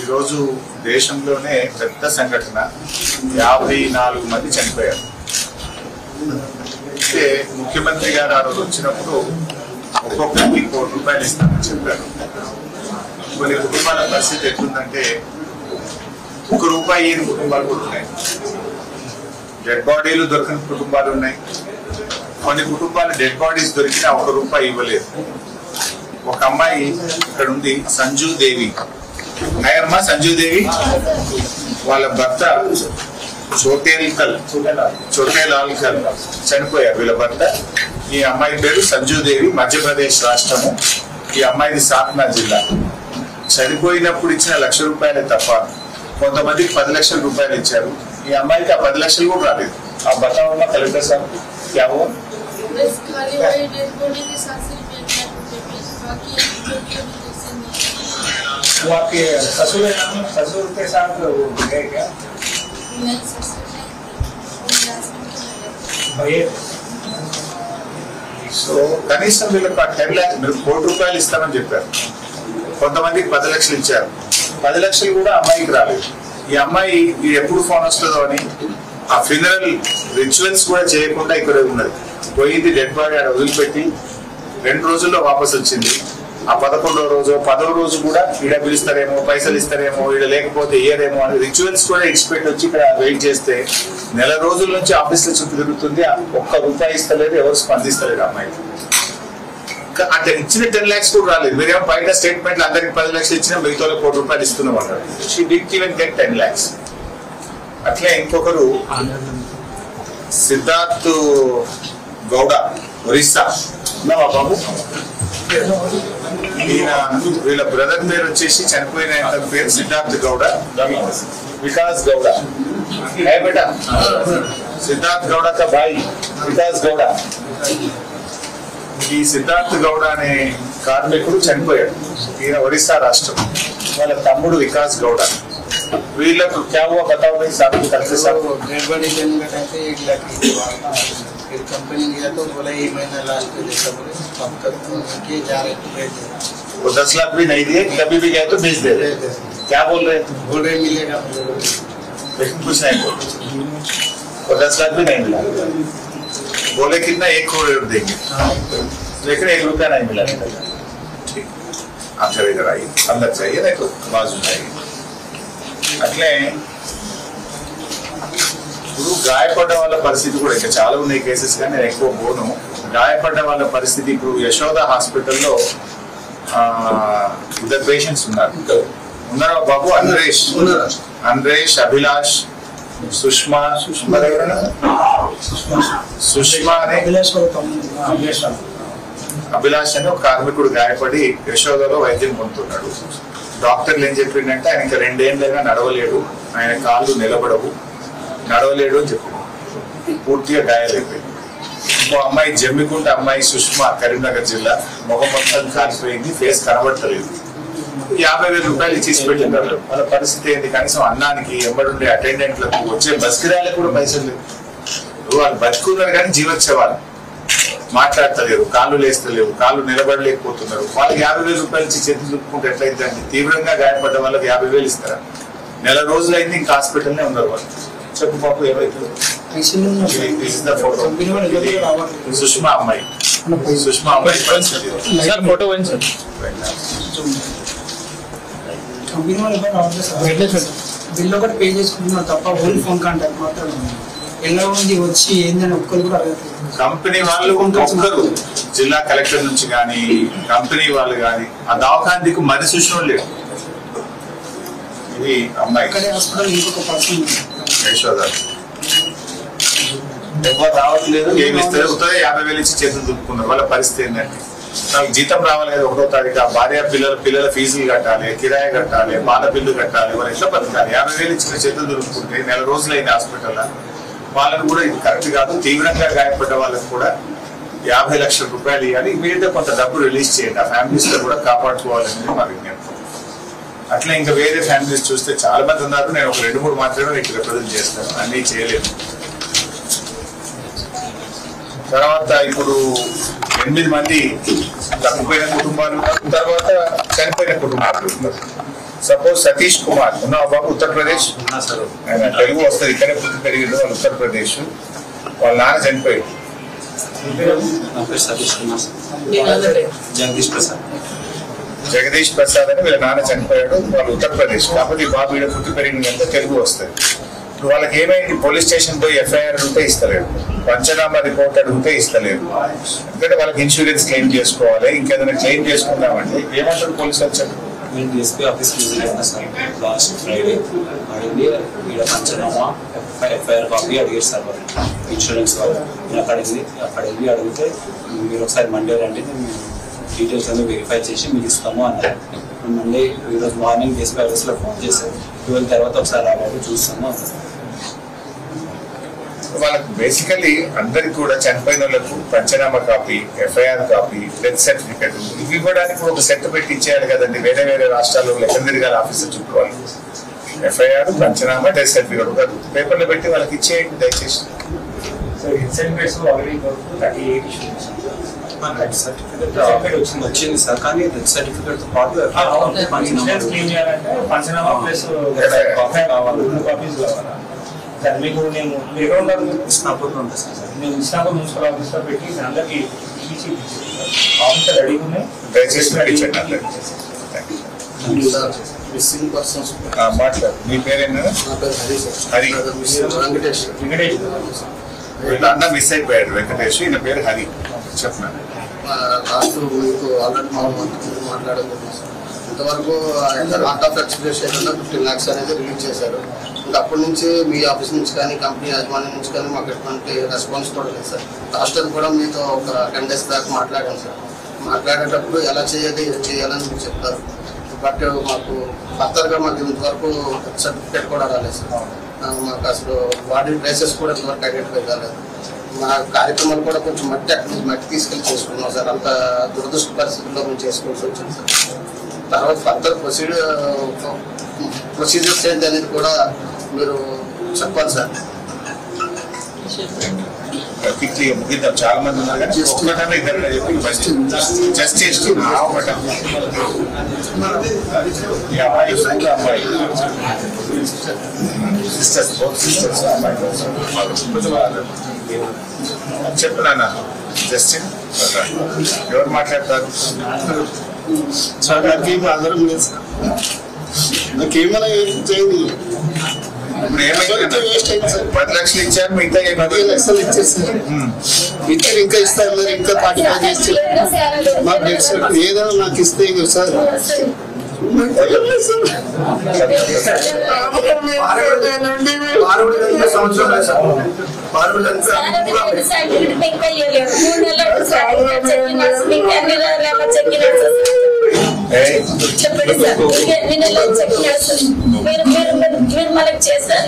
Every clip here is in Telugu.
ఈరోజు దేశంలోనే పెద్ద సంఘటన 54 మంది చనిపోయారు. అంటే ముఖ్యమంత్రి గారు ఆ రోజు వచ్చినప్పుడు ఒక్కొక్కరికి ₹1 కోటి ఇస్తామని చెప్పారు. కొన్ని కుటుంబాల పరిస్థితి ఎట్లుందంటే ₹1 ఇయ్యని కుటుంబాలు కూడా ఉన్నాయి, డెడ్ బాడీలు దొరకని కుటుంబాలు ఉన్నాయి. కొన్ని కుటుంబాలు డెడ్ బాడీస్ దొరికినా ₹1 ఇవ్వలేదు. ఒక అమ్మాయి ఇక్కడ ఉంది, సంజు దేవి. అయ్యమ్మా సంజు దేవి వాళ్ళ భర్త చోటేలాల్ కల్ చనిపోయారు. వీళ్ళ భర్త, ఈ అమ్మాయి పేరు సంజు దేవి, మధ్యప్రదేశ్ రాష్ట్రము. ఈ అమ్మాయిది సాత్నా జిల్లా. చనిపోయినప్పుడు ఇచ్చిన ₹1,00,000 తప్ప కొంతమందికి ₹10 లక్షలు ఇచ్చారు. ఈ అమ్మాయికి ఆ 10 లక్షలు కూడా రాలేదు. ఆ బతావా కలెక్టర్ సార్ क्या हुआ? वो आपके ससुर के साथ गए क्या? సో కనీసం వీళ్ళకి ₹10 లక్షలు మీరు ₹1 కోటి ఇస్తామని చెప్పారు. కొంతమందికి 10 లక్షలు ఇచ్చారు. 10 లక్షలు కూడా అమ్మాయికి రాలేదు. ఈ అమ్మాయి ఎప్పుడు ఫోన్ వస్తుందో అని ఆ ఫ్యూనరల్ రిచువల్స్ కూడా చేయకుండా ఇక్కడ ఉన్నది. పోయింది, డెడ్ బాడీ ఆడ వదిలిపెట్టి 2 రోజుల్లో వాపస్ వచ్చింది. ఆ 11వ రోజు 10వ రోజు కూడా ఈడ పిలుస్తారేమో, పైసలు ఇస్తారేమో, ఈడ లేకపోతే ఇయ్యరేమో అని రిచువల్స్ కూడా ఇచ్చిపెట్టి వచ్చి ఇక్కడ వెయిట్ చేస్తే నెల రోజుల నుంచి ఆఫీసులో చుట్టూ తిరుగుతుంది. ₹1 ఇస్తలేదు, ఎవరు స్పందిస్తలేదు అమ్మాయికి. అంటే ఇచ్చిన 10 lakhs కూడా రాలేదు. మీరేమో బయట స్టేట్మెంట్లు అందరికి 10 లక్షలు ఇచ్చినా మిగతా ₹1 ఇస్తున్నాం అన్నారు. She did even get 10 lakhs. అట్లే ఇంకొకరు సిద్ధార్థ్ గౌడ, ఒరిస్సా. ఉన్నావా బాబు? ఈయన వీళ్ళ బ్రదర్ పేరు వచ్చేసి చనిపోయిన పేరు సిద్ధార్థ్ గౌడ, వికాస్ గౌడ. है बेटा సిద్ధార్థ్ గౌడ का भाई వికాస్ గౌడ. ఈ సిద్ధార్థ్ గౌడ అనే కార్మికుడు చనిపోయాడు. ఈయన ఒరిస్సా రాష్ట్రం. వాళ్ళ తమ్ముడు వికాస్ గౌడ. వీళ్ళకు क्या हुआ बताओ भाई साहब को करते साहब डेड बॉडी लेने का टाइम पे 1 लाख फिर कंपनी गया तो बोला 1 महीना लास्ट में देखा, बोले अब तक के जा रहे तो भेज दे। वो 10 लाख भी नहीं दिए, कभी भी गए तो भेज दे रहे। क्या बोल रहे हैं? बोल रहे मिलेगा, लेकिन कुछ नहीं बोल। वो 10 लाख भी नहीं मिला। बोले कितना 1 करोड़ देंगे, लेकिन ₹1 नहीं मिला। ठीक, आप जब इधर आइए, अंदर चाहिए नहीं तो बाजू चाहिए. అట్లే ఇప్పుడు గాయపడ్డ వాళ్ళ పరిస్థితి కూడా ఇంకా చాలా ఉన్నాయి కేసెస్, కానీ నేను ఎక్కువ పోను. గాయపడ్డ వాళ్ళ పరిస్థితి ఇప్పుడు యశోద హాస్పిటల్లో 2 పేషెంట్స్ ఉన్నారా బాబు? అన్రేష్, అభిలాష్, సుష్మా అనే అభిలాష్ అని ఒక కార్మికుడు గాయపడి యశోదలో వైద్యం పొందుతున్నాడు. డాక్టర్లు ఏం చెప్పిండంటే ఆయన ఇంకా 2 ఏళ్ళైనా నడవలేడు, ఆయన కాళ్ళు నిలబడవు, నడవలేడు అని చెప్పాడు. పూర్తిగా గాయాలైపోయింది. ఇంకో అమ్మాయి జమ్మికుంట అమ్మాయి సుష్మా, కరీంనగర్ జిల్లా. ముఖం మొత్తం కాలిపోయింది, ఫేస్ కనబడతలేదు. ₹50,000 ఇచ్చేసి పెట్టింటారు. వాళ్ళ పరిస్థితి ఏంది? కనీసం అన్నానికి ఎంబడుండే అటెండెంట్లకు వచ్చే బస్ కిరాయిలకు కూడా పైసలు లేవు. వాళ్ళు బతుకున్నారు కానీ జీవోత్సవాలు మాట్లాడతలేరు, కాళ్ళు లేస్తలేవు, కాళ్ళు నిలబడలేకపోతున్నారు. వాళ్ళకి ₹50,000 ఇచ్చి చేతులు చుట్టుకుంటే ఎట్లయితే? తీవ్రంగా గాయపడ్డ వాళ్ళకి 50,000 ఇస్తారా? నెల రోజులైంది ఇంకా హాస్పిటల్నే ఉన్నారు వాళ్ళు. చెప్పు పాపు ఏమైతుంది? సుష్మా అమ్మాయి ఫోటో బిల్ ఒకటి పే చేసుకుంటున్నారు తప్ప ఓన్లీ ఫోన్ కాంటాక్ట్ మాత్రం. ఎలా ఉంది వచ్చి ఏందని ఒక్కరు కూడా అడగట్లేదు. కంపెనీ వాళ్ళు ఒక్కరు, జిల్లా కలెక్టర్ నుంచి కానీ కంపెనీ వాళ్ళు కానీ ఆ దవాఖానకు మరి సూచన లేడు. ఇది అమ్మాయి హాస్పిటల్ ఇంకొక పర్సన్ యశోద ఎవరు రావట్లేదు, ఏమి ఇస్తారు? 50,000 ఇచ్చి చేతులు దుక్కున్నారు. వాళ్ళ పరిస్థితి ఏంటంటే నాకు జీతం రావాలి కదా 1వ తారీఖు, ఆ భార్య పిల్లల ఫీజులు కట్టాలి, కిరాయి కట్టాలి, పాల బిల్లు కట్టాలి, వాళ్ళు ఎట్లా బతకాలి? 50,000 ఇచ్చిన చేతులు దొరుకుతుంటే నెల రోజులైంది హాస్పిటల్లో. వాళ్ళకు కూడా ఇది కరెక్ట్ కాదు. తీవ్రంగా గాయపడ్డ వాళ్ళకు కూడా ₹50 లక్షలు ఇవ్వాలి. ఇమీడియట్ గా కొంత డబ్బు రిలీజ్ చేయండి. ఆ ఫ్యామిలీస్ లో కూడా కాపాడుకోవాలనేది మా విజ్ఞప్తి. అట్లా ఇంకా వేరే ఫ్యామిలీస్ చూస్తే చాలా మంది ఉన్నారు. నేను ఒక 2-3 మాత్రమే మీకు రిప్రజెంట్ చేస్తాను, అన్నీ చేయలేను. తర్వాత ఇప్పుడు 8 మంది తప్పిపోయిన కుటుంబాలు, తర్వాత చనిపోయిన కుటుంబాలు ఉన్నారు. సపోజ్ సతీష్ కుమార్ ఉన్నావు బాబు, ఉత్తరప్రదేశ్. ఆయన తెలుగు వస్తుంది, ఇక్కడే పుట్టి పెరిగిండు, వాళ్ళు ఉత్తరప్రదేశ్. వాళ్ళ నాన్న చనిపోయాడు. జగదీష్ ప్రసాద్ అని వీళ్ళ నాన్న చనిపోయాడు, వాళ్ళు ఉత్తరప్రదేశ్. కాకపోతే ఈ బాబు ఈడ పుట్టి పెరిగింది అంటే తెలుగు వస్తుంది. ఇప్పుడు వాళ్ళకి ఏమైంది, పోలీస్ స్టేషన్ పోయి ఎఫ్ఐఆర్ అడిగితే ఇస్తలేదు, పంచనామా రిపోర్ట్ అడిగితే ఇస్తలేదు. ఎందుకంటే వాళ్ళకి ఇన్సూరెన్స్ క్లెయిమ్ చేసుకోవాలి, ఇంకేదైనా క్లెయిమ్ చేసుకుందామంటే ఏమంటారు పోలీసు వచ్చారు. నేను డిఎస్పీ ఆఫీస్కి విజిట్ అయినా సార్ లాస్ట్ ఫ్రైడే. అడిగి ఇక్కడ పంచనామా ఎఫ్ఐఆర్ కాపీ అడిగారు సార్ వాళ్ళు, ఇన్సూరెన్స్ వాళ్ళు. నేను అక్కడ వెళ్ళి అడిగితే మీరు ఒకసారి మండే రండి, మేము డీటెయిల్స్ అన్నీ వెరిఫై చేసి మీకు ఇస్తాము అన్నారు. మండే ఈరోజు మార్నింగ్ డిఎస్పీ ఆఫీస్లో ఫోన్ చేశారు, 12 తర్వాత ఒకసారి రావాలి చూస్తాము అన్నారు. వాళ్ళకు బేసికలీ అందరికి కూడా చనిపోయిన వాళ్ళకు panchnama copy, FIR copy, death certificate ఇవి ఇవ్వడానికి ఒక సెట్ పెట్టి ఇచ్చేయాలి కదండి. వేరే వేరే రాష్ట్రాల్లో ఎక్కడ తిరగాలి ఆఫీసర్ చుట్టూ వాళ్ళు. ఎఫ్ఐఆర్, పంచనామా, డెత్ సర్టిఫికెట్ ఒక పేపర్లో పెట్టి వాళ్ళకి ఇచ్చేయండి దయచేసి. వచ్చింది సార్, కానీ డెత్ సర్టిఫికెట్ తో పాటు మీకు నేను ఎక్కడ ఉంటారు, ఇస్నాపూర్లో ఉంటుంది సార్. నేను ఇస్నాపూర్ మున్సిపల్ ఆఫీస్లో పెట్టి అందరికి ఆఫీసర్ రెడీగా ఉన్నాయి. మిస్సింగ్ పర్సన్స్ మాట్లాడు. మీ పేరేనా? నా పేరు హరి సార్. హరి. వెంకటేష్. వీళ్ళ అన్న మిస్ అయిపోయాడు వెంకటేష్, ఈయన పేరు హరి. చెప్పినాను లాస్ట్ మీకు ఆల్రెడీ మాట్లాడడం జరిగింది సార్. ఇంతవరకు లాట్ ఆఫ్ ఎక్స్ప్రెస్ 15 lakhs అనేది రిలీజ్ చేశారు. ఇంకా అప్పటి నుంచి మీ ఆఫీస్ నుంచి కానీ కంపెనీ యాజమాన్యం నుంచి కానీ మాకు ఎటువంటి రెస్పాన్స్ కూడా లేదు సార్. లాస్ట్ టైం కూడా మీతో ఒక 10 days బ్యాక్ మాట్లాడాను సార్. మాట్లాడేటప్పుడు ఎలా చేయాలి ఏం చేయాలని మీరు చెప్తారు. బట్ మాకు ఫర్దర్గా మాకు ఇంతవరకు సర్టిఫికేట్ కూడా రాలేదు సార్. మాకు అసలు బాడీ ట్రేసెస్ కూడా ఇంతవరకు ఐడెంటిఫై కాలేదు. మా కార్యక్రమాలు కూడా కొంచెం మట్టి తీసుకెళ్ళి చేసుకున్నాం సార్. అంత దురదృష్ట పరిస్థితుల్లో మేము చేసుకోవాల్సి వచ్చింది సార్. తర్వాత ఫర్దర్ ప్రొసీజర్స్ ఏంటి అనేది కూడా మీరు చెప్పాలి సార్. ముగిద్దాం, చాలా మంది ఉన్నారు కానీ ఒక్కటన్నా ఇద్దరు చెప్పి జస్ట్ చేస్తున్నా. అమ్మాయి సిస్టర్స్, చెప్పు నాన్న. జస్టిన్ ఎవరు మాట్లాడతారు? నాకేం ఆధారం లేదు సార్. నాకేమైనా చేయండి. ఇప్పుడు ఏమైంది, 10 లక్షలు ఇచ్చారు, మిగతా 10 లక్షలు ఇచ్చారు సార్. ఇచ్చారు, ఇంకా ఇస్తారు, ఇంకా 45 ఇస్తారు. మాకు డెట్ సర్టిఫికేట్ ఏదైనా నాకు ఇస్తే సార్. చెప్పండి సార్, మీరు మనకు చేస్తారు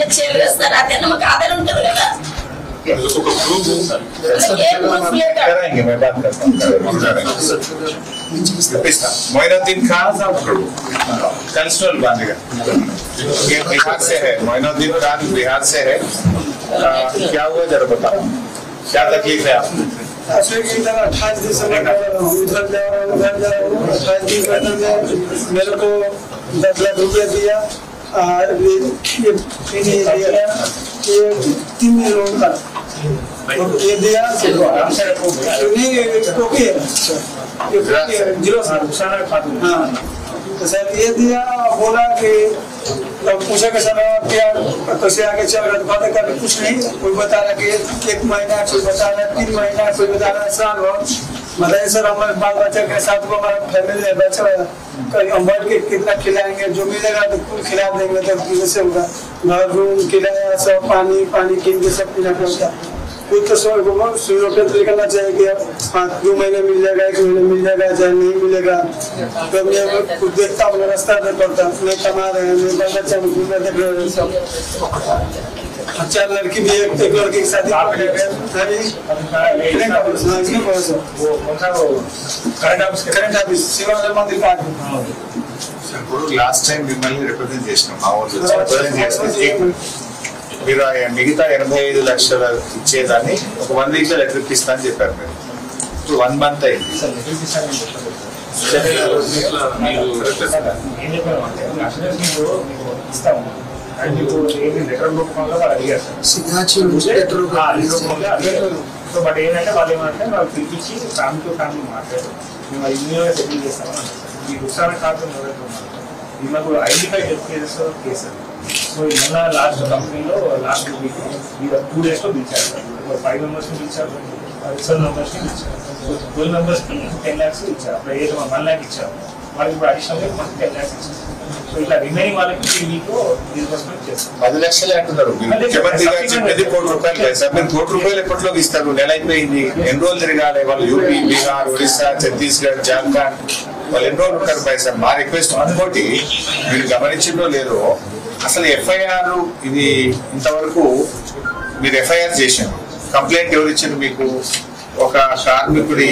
అదే మాకు ఆధారం ఉంటుంది కదా. मोइनुद्दीन खान साहब कल्चरल बांधेगा, ये बिहार से है। मोइनुद्दीन खान बिहार से है। क्या हुआ जरा बताओ, क्या तकलीफ है आप? 28 दिसंबर उधर जाओ 28 दिन मेरे को 10 लाख रुपया दिया। ये 3 लोगों का ये दिया तो सर ये दिया। बोला कि पूछा कि सर क्या कैसे आगे चल रहा, बातें कर कुछ नहीं। कोई बता रहा कि 1 महीना, कोई बता रहा 3 महीना, कोई बता रहा साल भर। बताइए सर, हमारे बाल बच्चे के साथ को हमारा फैमिली है, बच्चा हम बैठ के कितना खिलाएंगे, जो मिलेगा तो कुल खिला देंगे। तो जैसे होगा घर रूम किराया सब पानी किन के सब पीना पड़ता। कुछ तो सुरक्षित निकलना चाहिए कि 2 महीने मिल जाएगा, 1 महीने मिल जाएगा, चाहे नहीं मिलेगा। तो मैं कुछ देखता अपना रास्ता नहीं पड़ता, नहीं कमा रहे हैं, नहीं बच्चा देख रहे हैं सब। 4 लड़की भी एक लड़की की शादी current office Shivaji Mandir park. ఇప్పుడు లాస్ట్ టైం మిమ్మల్ని రిప్రజెంట్ చేసినాం, మా ఊళ్ళో రిప్రజెంట్ చేసిన మీరు మిగతా 85 లక్షలు ఇచ్చేదాన్ని ఒక 1 వీక్ లో లెటర్ ఇప్పిస్తా అని చెప్పారు. మీరు ఇప్పుడు 1 month అయింది. ఏం చెప్పామంటే అసెస్ మీకు ఇస్తాము అండ్ మీకు ఏమి లెటర్ రూపంలో వాళ్ళు అడిగారు సో బట్ ఏంటంటే వాళ్ళు ఏమంటే వాళ్ళు పిలిపించి ఫ్యామిలీ టు ఫ్యామిలీ మాట్లాడారు మేము ఇండియాలో సెటిల్ చేస్తామని ఈ రుసాన కార్డు ఇది మాకు ఐడెంటిఫై కేసెస్ కేసు సో మొన్న లాస్ట్ కంపెనీలో లాస్ట్ వీక్ 2 days పిలిచారు 5 members పిలిచారు 7 members పిలిచారు సో 12 members 10 lakhs ఇచ్చారు అప్పుడు ఏదో 1 lakh ఇచ్చారు వాళ్ళకి ఇప్పుడు అడిషనల్గా మనకి 10 lakhs ఇచ్చారు సో ఇట్లా రిమైనింగ్ వాళ్ళకి ఈ వీక్ డిస్బర్స్మెంట్ చేస్తారు 10 లక్షలే అంటున్నారు ముఖ్యమంత్రి గారు చెప్పేది ₹1 కోటి సార్ మీరు ₹1 ఎప్పటిలోకి ఇస్తారు నెల అయిపోయింది ఎన్ని రోజులు తిరగాలి వాళ్ళు యూపీ బీహార్ ఒరిస్సా ఛత్తీస్గఢ్ జార్ఖండ్ వాళ్ళు ఎన్ని రోజులు ఉంటారు సార్ మా రిక్వెస్ట్ ఇంకోటి మీరు గమనించిందో లేదో అసలు ఎఫ్ఐఆర్ ఇది ఇంతవరకు మీరు ఎఫ్ఐఆర్ చేశారు కంప్లైంట్ ఎవరు ఇచ్చారు మీకు ఒక కార్మికుడి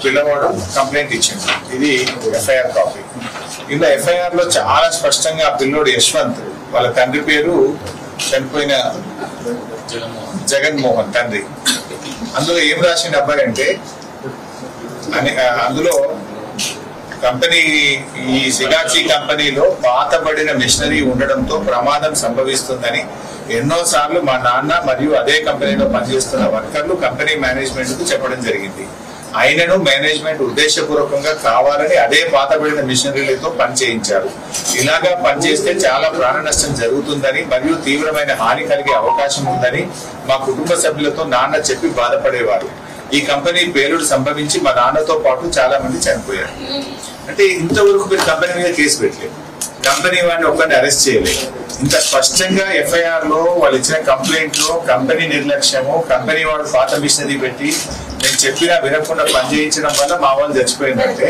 పిల్లవాడు కంప్లైంట్ ఇచ్చింది ఇది ఎఫ్ఐఆర్ కాపీ ఇలా ఎఫ్ఐఆర్ లో చాలా స్పష్టంగా ఆ పిల్లోడు యశ్వంత్ వాళ్ళ తండ్రి పేరు చనిపోయిన జగన్మోహన్ తండ్రి అందులో ఏం రాసిన అబ్బాయి అందులో కంపెనీ ఈ సిగాచి కంపెనీలో పాతబడిన మిషనరీ ఉండడంతో ప్రమాదం సంభవిస్తుందని ఎన్నోసార్లు మా నాన్న మరియు అదే కంపెనీలో పనిచేస్తున్న వర్కర్లు కంపెనీ మేనేజ్మెంట్ కు చెప్పడం జరిగింది అయినను మేనేజ్మెంట్ ఉద్దేశపూర్వకంగా కావాలని అదే పాతబడిన మిషనరీలతో పనిచేయించారు ఇలాగా పనిచేస్తే చాలా ప్రాణ నష్టం జరుగుతుందని మరియు తీవ్రమైన హాని కలిగే అవకాశం ఉందని మా కుటుంబ సభ్యులతో నాన్న చెప్పి బాధపడేవారు ఈ కంపెనీ పేలుడు సంభవించి మా నాన్నతో పాటు చాలా మంది చనిపోయారు అంటే ఇంతవరకు మీరు కంపెనీ మీద కేసు పెట్టలేదు కంపెనీ వాడిని ఒక్కరిని అరెస్ట్ చేయలేదు ఇంత స్పష్టంగా ఎఫ్ఐఆర్ లో వాళ్ళు ఇచ్చిన కంప్లైంట్ లో కంపెనీ నిర్లక్ష్యము కంపెనీ వాడు పాత మిషనరీ పెట్టి నేను చెప్పినా వినకుండా పనిచేయించడం వల్ల మా వాళ్ళు చచ్చిపోయిందంటే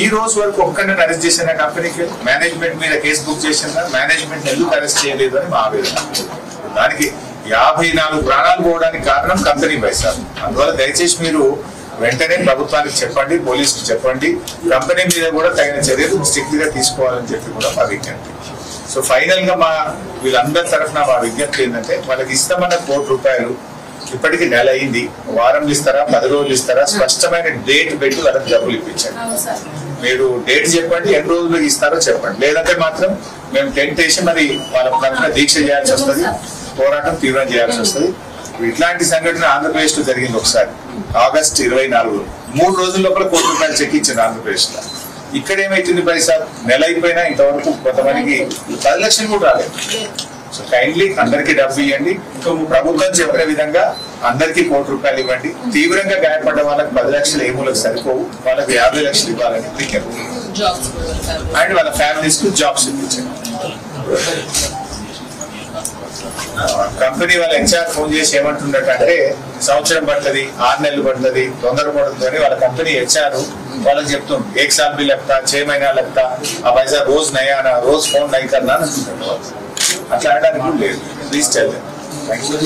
ఈ రోజు వరకు ఒక్కరిని అరెస్ట్ చేసిన కంపెనీకి మేనేజ్మెంట్ మీద కేసు బుక్ చేసిన మేనేజ్మెంట్ ఎందుకు అరెస్ట్ చేయలేదు అని మా ఆవేదన దానికి 54 ప్రాణాలు పోవడానికి కారణం కంపెనీ పైసా అందువల్ల దయచేసి మీరు వెంటనే ప్రభుత్వానికి చెప్పండి పోలీసుకి చెప్పండి కంపెనీ మీద కూడా తగిన చర్యలు స్ట్రిక్ట్ గా తీసుకోవాలని చెప్పి కూడా మా విజ్ఞప్తి సో ఫైనల్ గా మా వీళ్ళందరి తరఫున మా విజ్ఞప్తి ఏంటంటే వాళ్ళకి ఇస్తామన్న ₹1 ఇప్పటికి నెల అయింది వారంలు ఇస్తారా 10 రోజులు ఇస్తారా స్పష్టమైన డేట్ పెట్టి వాళ్ళకి డబ్బులు ఇప్పించండి మీరు డేట్ చెప్పండి ఎన్ని రోజులు ఇస్తారో చెప్పండి లేదంటే మాత్రం మేము టెంట్ వేసి మరి వాళ్ళ తరఫున దీక్ష చేయాల్సి వస్తుంది పోరాటం తీవ్రం చేయాల్సి వస్తుంది ఇట్లాంటి సంఘటన ఆంధ్రప్రదేశ్ లో జరిగింది ఒకసారి ఆగస్టు 24 3 రోజుల లోపల ₹1 చెక్ ఇచ్చింది ఆంధ్రప్రదేశ్ లో ఇక్కడ ఏమైతుంది పైసా నెల అయిపోయినా ఇంతవరకు కొంతమందికి 10 లక్షలు కూడా రాలేదు సో కైండ్లీ అందరికీ డబ్బు ఇవ్వండి ప్రభుత్వం చెప్పిన విధంగా అందరికీ ₹1 ఇవ్వండి తీవ్రంగా గాయపడ్డ వాళ్ళకి 10 లక్షలు ఏ మూలకు సరిపోవు వాళ్ళకి 50 లక్షలు ఇవ్వాలని విజ్ఞప్తి అండ్ వాళ్ళ ఫ్యామిలీస్ కు జాబ్స్ ఇప్పించండి కంపెనీ వాళ్ళ హెచ్ఆర్ ఫోన్ చేసి ఏమంటుండటంటే సంవత్సరం పడుతుంది 6 నెలలు పడుతుంది తొందరపడుతుంది అని వాళ్ళ కంపెనీ హెచ్ఆర్ వాళ్ళకి చెప్తుంది 1 साल भी लगता 6 महीना लगता ఆ పైసా రోజు నయా రోజు ఫోన్ నై కన్నా అంటుంటారు అట్లా అనడానికి లేదు ప్లీజ్ టెల్ దెం థాంక్యూ